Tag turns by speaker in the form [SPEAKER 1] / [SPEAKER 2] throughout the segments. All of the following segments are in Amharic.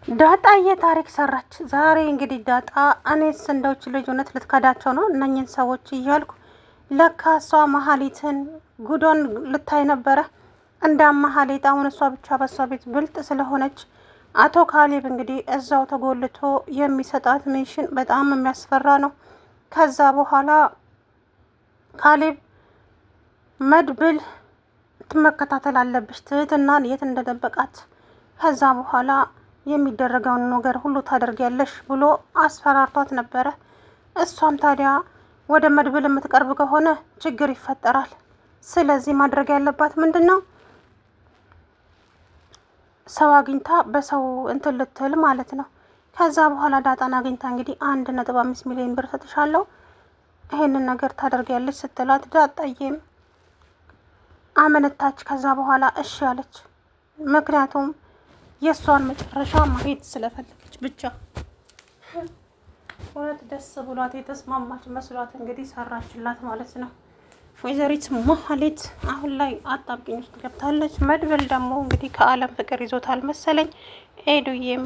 [SPEAKER 1] ዳጣዬ ታሪክ ሰራች። ዛሬ እንግዲህ ዳጣ እኔስ እንደውች ልጅ እውነት ልትከዳቸው ነው እነኝን ሰዎች እያልኩ ለካ እሷ መሀሊትን ጉዶን ልታይ ነበረ። እንደ መሀሊት አሁን እሷ ብቻ በእሷ ቤት ብልጥ ስለሆነች አቶ ካሌብ እንግዲህ እዛው ተጎልቶ የሚሰጣት ሜሽን በጣም የሚያስፈራ ነው። ከዛ በኋላ ካሌብ መድብል መከታተል አለብሽ ትህትናን የት እንደደበቃት ከዛ በኋላ የሚደረገውን ነገር ሁሉ ታደርጊያለሽ ብሎ አስፈራርቷት ነበረ። እሷም ታዲያ ወደ መድብል የምትቀርብ ከሆነ ችግር ይፈጠራል። ስለዚህ ማድረግ ያለባት ምንድን ነው? ሰው አግኝታ በሰው እንትን ልትል ማለት ነው። ከዛ በኋላ ዳጣን አግኝታ እንግዲህ 1.5 ሚሊዮን ብር ሰጥሻለሁ ይሄንን ነገር ታደርጊያለሽ ስትላት ዳጣዬም አመነታች። ከዛ በኋላ እሺ አለች። ምክንያቱም የእሷን መጨረሻ ማየት ስለፈለገች ብቻ። እውነት ደስ ብሏት የተስማማች መስሏት እንግዲህ ሰራችላት ማለት ነው። ወይዘሪት መሀሌት አሁን ላይ አጣብቂኝ ውስጥ ገብታለች። መድብል ደግሞ እንግዲህ ከአለም ፍቅር ይዞታል መሰለኝ። ኤዱዬም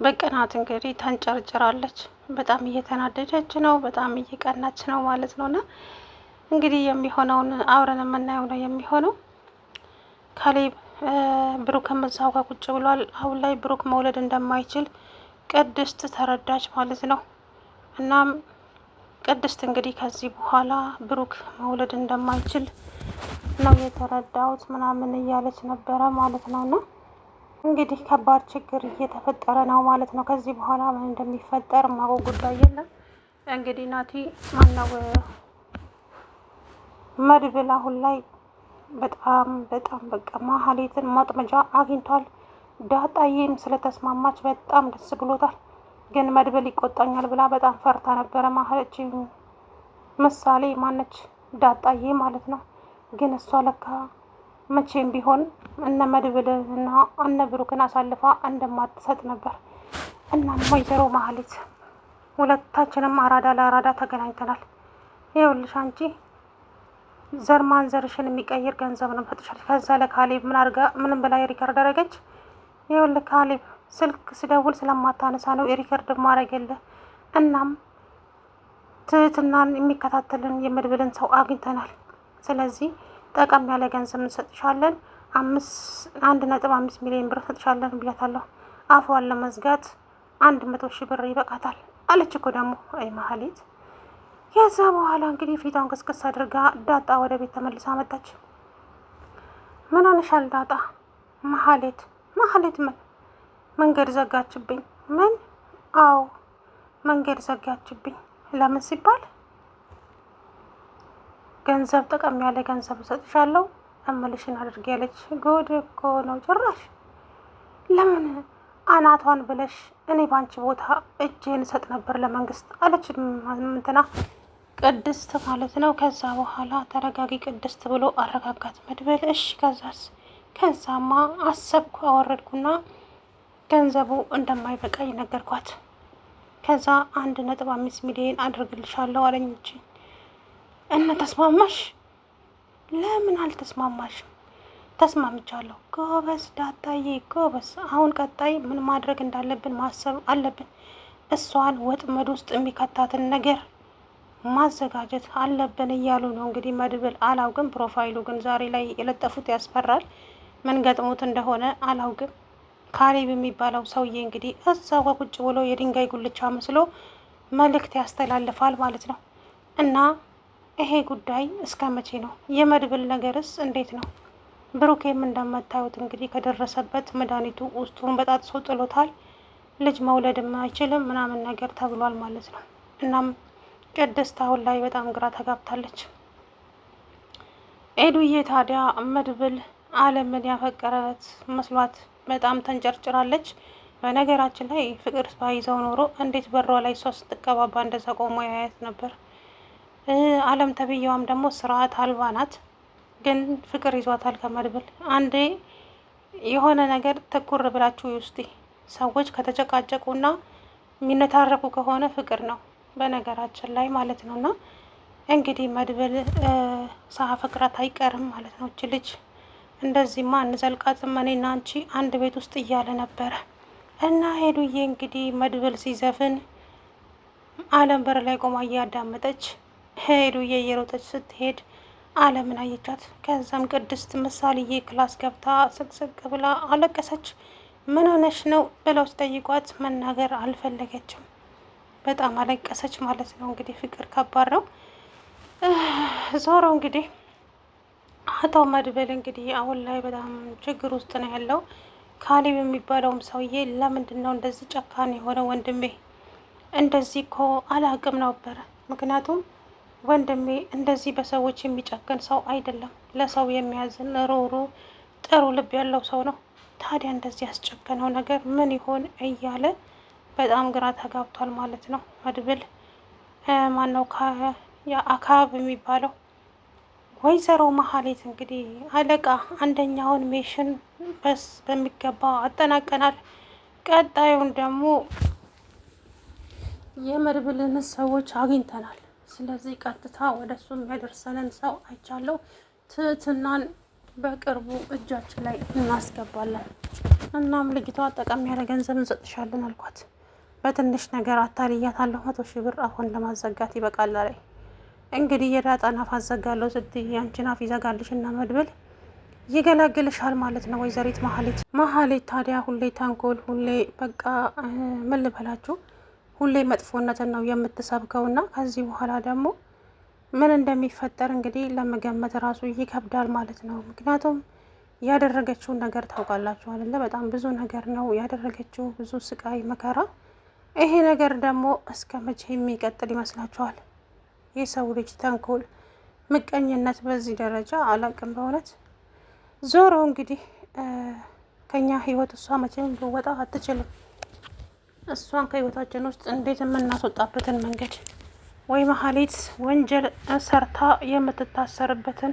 [SPEAKER 1] በቅናት እንግዲህ ተንጨርጭራለች። በጣም እየተናደደች ነው፣ በጣም እየቀናች ነው ማለት ነውና እንግዲህ የሚሆነውን አብረን የምናየው ነው የሚሆነው። ካሌብ ብሩክም እዛው ጋር ቁጭ ብሏል። አሁን ላይ ብሩክ መውለድ እንደማይችል ቅድስት ተረዳች ማለት ነው። እናም ቅድስት እንግዲህ ከዚህ በኋላ ብሩክ መውለድ እንደማይችል ነው የተረዳሁት ምናምን እያለች ነበረ ማለት ነው። እና እንግዲህ ከባድ ችግር እየተፈጠረ ነው ማለት ነው። ከዚህ በኋላ ምን እንደሚፈጠር ማወቅ ጉዳይ የለም። እንግዲህ ናቲ ማነው መድብል አሁን ላይ በጣም በቃ መሀሌትን ማጥመጃ አግኝቷል። ዳጣዬም ስለተስማማች በጣም ደስ ብሎታል። ግን መድብል ይቆጣኛል ብላ በጣም ፈርታ ነበረ። ማህለች ምሳሌ ማነች ዳጣዬ ማለት ነው። ግን እሷ ለካ መቼም ቢሆን እነ መድብልና እነ ብሩክን አሳልፋ እንደማትሰጥ ነበር። እናም ወይዘሮ ማህሌት ሁለታችንም አራዳ ለአራዳ ተገናኝተናል። ይኸውልሽ አንቺ ዘር ማንዘርሽን የሚቀይር ገንዘብ ነው ፈጥሻል። ከዛ ለካሌብ ምን አድርጋ ምንም በላይ ሪከርድ አደረገች። ይኸውልህ ካሌብ ስልክ ስደውል ስለማታነሳ ነው ሪከርድ ማድረግልህ። እናም ትህትናን የሚከታተልን የመድብልን ሰው አግኝተናል። ስለዚህ ጠቀም ያለ ገንዘብ እንሰጥሻለን፣ 1.5 ሚሊዮን ብር እንሰጥሻለን ብያታለሁ። አፏን ለመዝጋት 100,000 ብር ይበቃታል አለች እኮ ደግሞ አይ መሀሌት። ከዛ በኋላ እንግዲህ ፊቷን ቅስቅስ አድርጋ ዳጣ ወደ ቤት ተመልሳ መጣች። ምን ሆነሻል ዳጣ? መሀሌት ምን መንገድ ዘጋችብኝ? ምን? አዎ መንገድ ዘጋችብኝ። ለምን ሲባል ገንዘብ ጠቀም ያለ ገንዘብ እሰጥሻለሁ እምልሽን አድርጊ ያለች። ጉድ እኮ ነው ጭራሽ። ለምን አናቷን ብለሽ እኔ ባንቺ ቦታ እጄን እሰጥ ነበር ለመንግስት አለች። እንትና ቅድስት ማለት ነው። ከዛ በኋላ ተረጋጊ ቅድስት ብሎ አረጋጋት መድብል። እሺ ከዛማ አሰብኩ አወረድኩና ገንዘቡ እንደማይበቃኝ ነገርኳት። ከዛ 1.5 ሚሊዮን አድርግልሻለሁ አለኝ እንጂ እና ተስማማሽ? ለምን አልተስማማሽም? ተስማምቻለሁ። ጎበዝ ዳጣዬ ጎበዝ። አሁን ቀጣይ ምን ማድረግ እንዳለብን ማሰብ አለብን። እሷን ወጥመድ ውስጥ የሚከታትን ነገር ማዘጋጀት አለብን እያሉ ነው እንግዲህ መድብል። አላውቅም ፕሮፋይሉ ግን ዛሬ ላይ የለጠፉት ያስፈራል። ምን ገጥሞት እንደሆነ አላውቅም። ካሌብ የሚባለው ሰውዬ እንግዲህ እዛው ከቁጭ ብሎ የድንጋይ ጉልቻ መስሎ መልእክት ያስተላልፋል ማለት ነው። እና ይሄ ጉዳይ እስከ መቼ ነው? የመድብል ነገርስ እንዴት ነው? ብሩኬም እንደምታዩት እንግዲህ ከደረሰበት መድኃኒቱ ውስጡን በጣጥሶ ጥሎታል። ልጅ መውለድም አይችልም ምናምን ነገር ተብሏል ማለት ነው። እናም ቅድስት አሁን ላይ በጣም ግራ ተጋብታለች። ኤዱዬ ታዲያ መድብል አለምን ያፈቀረት መስሏት በጣም ተንጨርጭራለች። በነገራችን ላይ ፍቅር ባይዘው ኖሮ እንዴት በሯ ላይ እሷ ስትቀባባ እንደዛ ቆሞ ያያት ነበር። አለም ተብዬዋም ደግሞ ስርዓት አልባ ናት። ግን ፍቅር ይዟታል ከመድብል። አንዴ የሆነ ነገር ትኩር ብላችሁ ውስጤ ሰዎች ከተጨቃጨቁና የሚነታረቁ ከሆነ ፍቅር ነው በነገራችን ላይ ማለት ነውና እንግዲህ መድብል ሳያፈቅራት አይቀርም ማለት ነው እች ልጅ። እንደዚህማ እንዘልቃትም እኔና አንቺ አንድ ቤት ውስጥ እያለ ነበረ እና ሄሉዬ እንግዲህ መድብል ሲዘፍን አለም በር ላይ ቆማ እያዳመጠች ሄሉዬ እየሮጠች ስትሄድ አለምን አየቻት። ከዛም ቅድስት ምሳሌዬ ክላስ ገብታ ስቅስቅ ብላ አለቀሰች። ምን ሆነሽ ነው ብለው ሲጠይቋት መናገር አልፈለገችም። በጣም አለቀሰች ማለት ነው። እንግዲህ ፍቅር ከባድ ነው። ዞሮ እንግዲህ አቶ መድብል እንግዲህ አሁን ላይ በጣም ችግር ውስጥ ነው ያለው። ካሌብ የሚባለውም ሰውዬ ለምንድን ነው እንደዚህ ጨካን የሆነ ወንድሜ? እንደዚህ እኮ አላቅም ነበረ። ምክንያቱም ወንድሜ እንደዚህ በሰዎች የሚጨክን ሰው አይደለም። ለሰው የሚያዝን ሮሮ ጥሩ ልብ ያለው ሰው ነው። ታዲያ እንደዚህ ያስጨከነው ነገር ምን ይሆን እያለ በጣም ግራ ተጋብቷል ማለት ነው። መድብል ማነው አካብ የሚባለው ወይዘሮ መሀሌት እንግዲህ አለቃ አንደኛውን ሜሽን በሚገባ አጠናቀናል። ቀጣዩን ደግሞ የመድብልን ሰዎች አግኝተናል። ስለዚህ ቀጥታ ወደ እሱ የሚያደርሰንን ሰው አይቻለሁ። ትህትናን በቅርቡ እጃችን ላይ እናስገባለን። እናም ልጅቷ ጠቀም ያለ ገንዘብ እንሰጥሻለን አልኳት። በትንሽ ነገር አታልያታለሁ። 100,000 ብር አሁን ለማዘጋት ይበቃል ላይ እንግዲህ የዳጣን አፍ አዘጋለሁ ስትይ ያንቺን አፍ ይዘጋልሽ እና መድብል ይገላግልሻል ማለት ነው። ወይዘሪት መሀሌት ታዲያ ሁሌ ተንኮል፣ ሁሌ በቃ ምን ልበላችሁ፣ ሁሌ መጥፎነትን ነው የምትሰብከውና ከዚህ በኋላ ደግሞ ምን እንደሚፈጠር እንግዲህ ለመገመት ራሱ ይከብዳል ማለት ነው። ምክንያቱም ያደረገችውን ነገር ታውቃላችሁ አይደለ? በጣም ብዙ ነገር ነው ያደረገችው፣ ብዙ ስቃይ መከራ። ይሄ ነገር ደግሞ እስከ መቼ የሚቀጥል ይመስላችኋል? የሰው ልጅ ተንኮል፣ ምቀኝነት በዚህ ደረጃ አላቅም በእውነት። ዞሮ እንግዲህ ከኛ ህይወት እሷ መቼም ልወጣ አትችልም። እሷን ከህይወታችን ውስጥ እንዴት የምናስወጣበትን መንገድ ወይ መሀሌት ወንጀል ሰርታ የምትታሰርበትን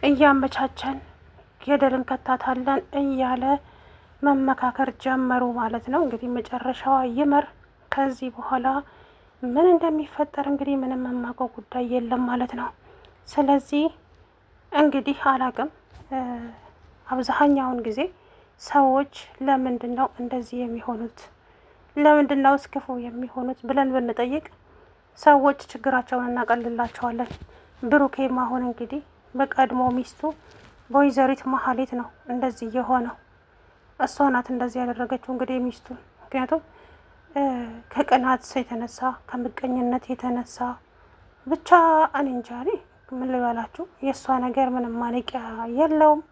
[SPEAKER 1] እያመቻቸን ገደልን ከታታለን እያለ መመካከር ጀመሩ ማለት ነው። እንግዲህ መጨረሻዋ ይመር። ከዚህ በኋላ ምን እንደሚፈጠር እንግዲህ ምንም የማውቀው ጉዳይ የለም ማለት ነው። ስለዚህ እንግዲህ አላቅም። አብዛኛውን ጊዜ ሰዎች ለምንድን ነው እንደዚህ የሚሆኑት፣ ለምንድን ነው ክፉ የሚሆኑት ብለን ብንጠይቅ ሰዎች ችግራቸውን እናቀልላቸዋለን። ብሩኬም አሁን እንግዲህ በቀድሞ ሚስቱ በወይዘሪት መሀሌት ነው እንደዚህ የሆነው። እሷ ናት እንደዚህ ያደረገችው እንግዲህ ሚስቱን። ምክንያቱም ከቅናት የተነሳ ከምቀኝነት የተነሳ ብቻ እኔ እንጃ ምን ልበላችሁ፣ የእሷ ነገር ምንም ማነቂያ የለውም።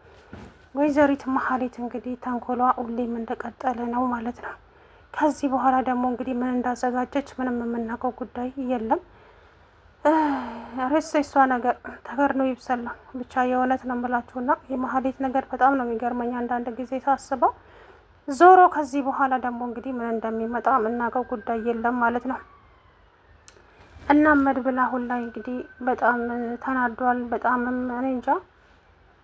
[SPEAKER 1] ወይዘሪት መሀሌት እንግዲህ ተንኮሏ ሁሌም እንደቀጠለ ነው ማለት ነው። ከዚህ በኋላ ደግሞ እንግዲህ ምን እንዳዘጋጀች ምንም የምናውቀው ጉዳይ የለም። ሬስ የሷ ነገር ተገርኖ ይብሰል ነው ብቻ። የእውነት ነው የምላችሁና የመሀሌት ነገር በጣም ነው የሚገርመኝ አንዳንድ ጊዜ ሳስበው። ዞሮ ከዚህ በኋላ ደግሞ እንግዲህ ምን እንደሚመጣ የምናውቀው ጉዳይ የለም ማለት ነው። እናም መድብል አሁን ላይ እንግዲህ በጣም ተናዷል። በጣም እኔ እንጃ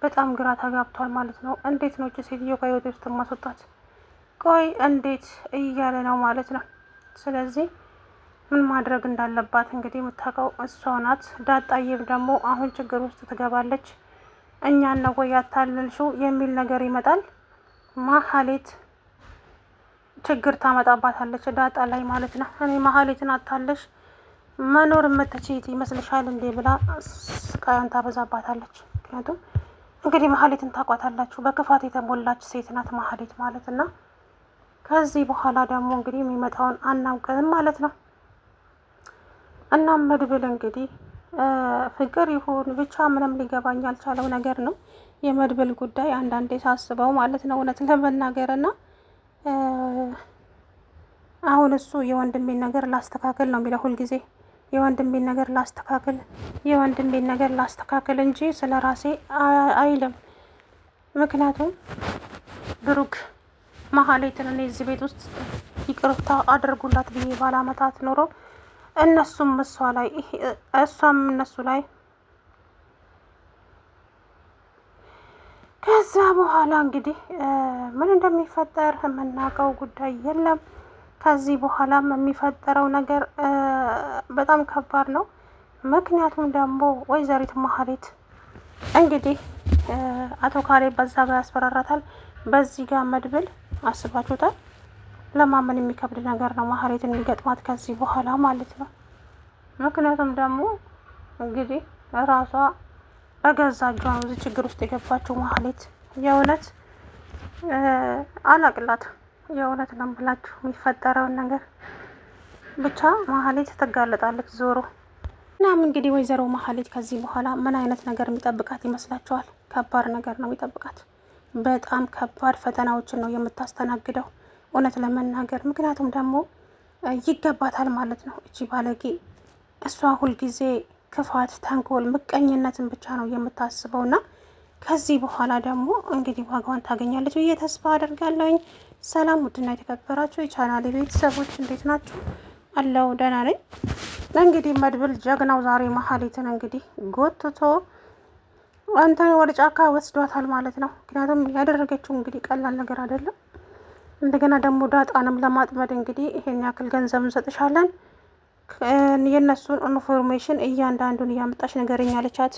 [SPEAKER 1] በጣም ግራ ተጋብቷል ማለት ነው። እንዴት ነው እቺ ሴትዮ ከህይወት ውስጥ ማስወጣት? ቆይ እንዴት እያለ ነው ማለት ነው። ስለዚህ ምን ማድረግ እንዳለባት እንግዲህ የምታውቀው እሷ ናት። ዳጣዬም ደግሞ አሁን ችግር ውስጥ ትገባለች። እኛን ነው ወይ ያታለልሽው የሚል ነገር ይመጣል። መሀሌት ችግር ታመጣባታለች ዳጣ ላይ ማለት ነው። እኔ መሀሌትን አታለሽ መኖር የምትችይት ይመስልሻል እንዴ ብላ ስቃዩን ታበዛባታለች። ምክንያቱም እንግዲህ መሀሌትን ታቋታላችሁ፣ በክፋት የተሞላች ሴት ናት መሀሌት ማለት እና ከዚህ በኋላ ደግሞ እንግዲህ የሚመጣውን አናውቅም ማለት ነው። እናም መድብል እንግዲህ ፍቅር ይሁን ብቻ ምንም ሊገባኝ ያልቻለው ነገር ነው የመድብል ጉዳይ አንዳንዴ ሳስበው ማለት ነው እውነት ለመናገር እና አሁን እሱ የወንድሜን ነገር ላስተካክል ነው የሚለው ሁልጊዜ። የወንድሜን ነገር ላስተካክል፣ የወንድሜን ነገር ላስተካክል እንጂ ስለ ራሴ አይልም። ምክንያቱም ብሩክ መሀሌትን እኔ እዚህ ቤት ውስጥ ይቅርታ አድርጉላት ብዬ ባላመታት ኖሮ እነሱም እሷ ላይ እሷም እነሱ ላይ ከዛ በኋላ እንግዲህ ምን እንደሚፈጠር የምናውቀው ጉዳይ የለም። ከዚህ በኋላም የሚፈጠረው ነገር በጣም ከባድ ነው። ምክንያቱም ደግሞ ወይዘሪት መሀሌት እንግዲህ አቶ ካሌብ በዛ ጋር ያስፈራራታል፣ በዚህ ጋር መድብል። አስባችሁታል? ለማመን የሚከብድ ነገር ነው ማህሌት የሚገጥማት ከዚህ በኋላ ማለት ነው። ምክንያቱም ደግሞ እንግዲህ ራሷ በገዛ እጇ ነው እዚህ ችግር ውስጥ የገባችው ማህሌት። የእውነት አላቅላት። የእውነት ነው ብላችሁ የሚፈጠረውን ነገር ብቻ ማህሌት ትጋለጣለች ዞሮ። እናም እንግዲህ ወይዘሮ ማህሌት ከዚህ በኋላ ምን አይነት ነገር የሚጠብቃት ይመስላችኋል? ከባድ ነገር ነው የሚጠብቃት። በጣም ከባድ ፈተናዎችን ነው የምታስተናግደው እውነት ለመናገር። ምክንያቱም ደግሞ ይገባታል ማለት ነው እቺ ባለጌ። እሷ ሁልጊዜ ክፋት፣ ተንኮል፣ ምቀኝነትን ብቻ ነው የምታስበው እና ከዚህ በኋላ ደግሞ እንግዲህ ዋጋዋን ታገኛለች ብዬ ተስፋ አደርጋለሁኝ። ሰላም ውድና የተከበራችሁ የቻናሌ ቤተሰቦች እንዴት ናችሁ? አለው ደህና ነኝ። እንግዲህ መድብል ጀግናው ዛሬ ማህሌትን እንግዲህ ጎትቶ አንተን ወደ ጫካ ወስዷታል ማለት ነው። ምክንያቱም ያደረገችው እንግዲህ ቀላል ነገር አይደለም። እንደገና ደግሞ ዳጣንም ለማጥመድ እንግዲህ ይሄን ያክል ገንዘብ እንሰጥሻለን፣ የእነሱን ኢንፎርሜሽን እያንዳንዱን እያመጣች ንገረኝ አለቻት።